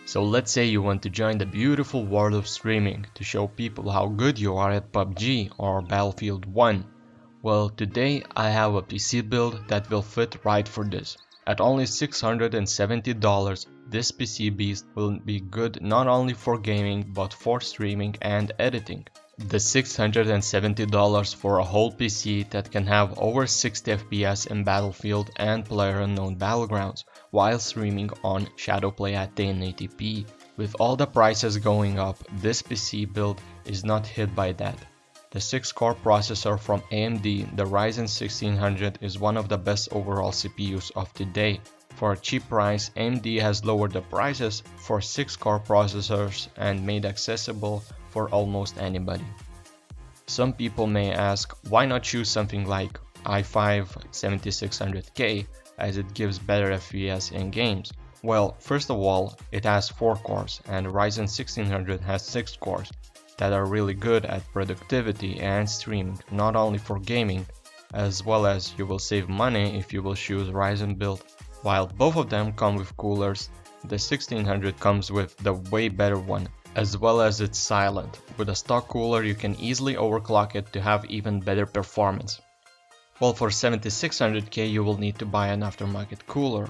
So let's say you want to join the beautiful world of streaming to show people how good you are at PUBG or Battlefield 1. Well, today I have a PC build that will fit right for this. At only $670, this PC beast will be good not only for gaming but for streaming and editing. The $670 for a whole PC that can have over 60 FPS in Battlefield and PlayerUnknown Battlegrounds while streaming on Shadowplay at 1080p. With all the prices going up, this PC build is not hit by that. The 6-core processor from AMD, the Ryzen 1600, is one of the best overall CPUs of today. For a cheap price, AMD has lowered the prices for 6-core processors and made accessible for almost anybody. Some people may ask, why not choose something like i5 7600K as it gives better FPS in games? Well, first of all, it has 4 cores and Ryzen 1600 has 6 cores that are really good at productivity and streaming, not only for gaming, as well as you will save money if you will choose Ryzen build. While both of them come with coolers, the 1600 comes with the way better one, as well as it's silent. With a stock cooler you can easily overclock it to have even better performance. Well, for 7600K you will need to buy an aftermarket cooler.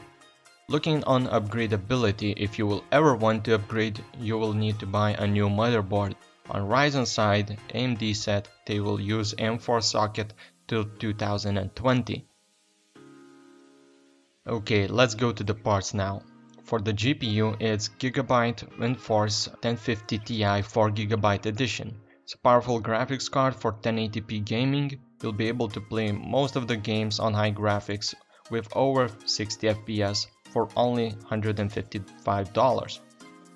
Looking on upgradability, if you will ever want to upgrade, you will need to buy a new motherboard. On Ryzen side, AMD said they will use M4 socket till 2020. Okay, let's go to the parts now. For the GPU, it's Gigabyte WindForce 1050 Ti 4GB edition. It's a powerful graphics card for 1080p gaming. You'll be able to play most of the games on high graphics with over 60 FPS for only $155.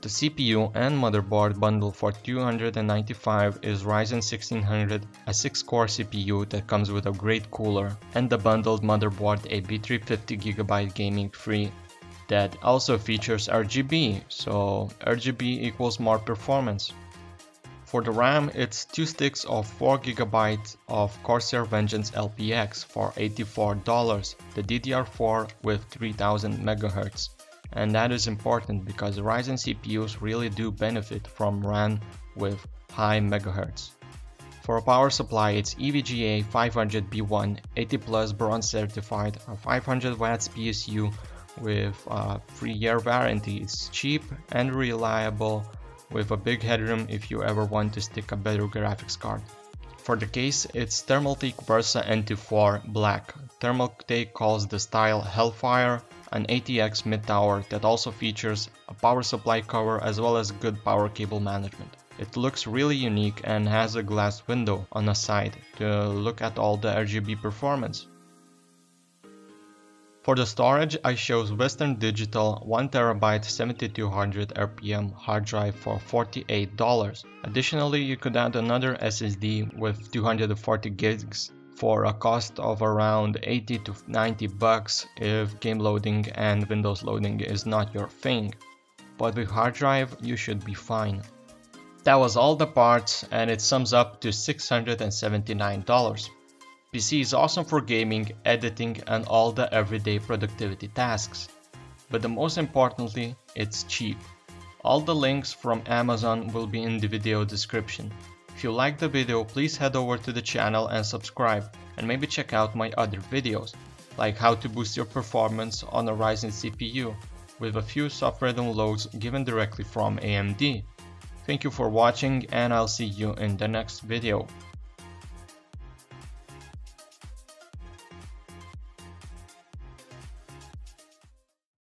The CPU and motherboard bundle for $295 is Ryzen 1600, a 6-core CPU that comes with a great cooler, and the bundled motherboard, a B350GB gaming free that also features RGB, so RGB equals more performance. For the RAM, it's 2 sticks of 4GB of Corsair Vengeance LPX for $84, the DDR4 with 3000 MHz. And that is important because Ryzen CPUs really do benefit from RAM with high megahertz. For a power supply, it's EVGA 500B1 80+ bronze certified, a 500 watts PSU with a 3-year warranty. It's cheap and reliable with a big headroom if you ever want to stick a better graphics card. For the case, it's Thermaltake Versa NT4 Black. Thermaltake calls the style Hellfire, an ATX mid-tower that also features a power supply cover as well as good power cable management. It looks really unique and has a glass window on the side to look at all the RGB performance. For the storage, I chose Western Digital 1TB 7200 RPM hard drive for $48. Additionally, you could add another SSD with 240 gigs for a cost of around $80 to $90 if game loading and Windows loading is not your thing. But with hard drive, you should be fine. That was all the parts and it sums up to $679. PC is awesome for gaming, editing and all the everyday productivity tasks. But the most importantly, it's cheap. All the links from Amazon will be in the video description. If you liked the video, please head over to the channel and subscribe, and maybe check out my other videos, like how to boost your performance on a Ryzen CPU, with a few software downloads given directly from AMD. Thank you for watching and I'll see you in the next video.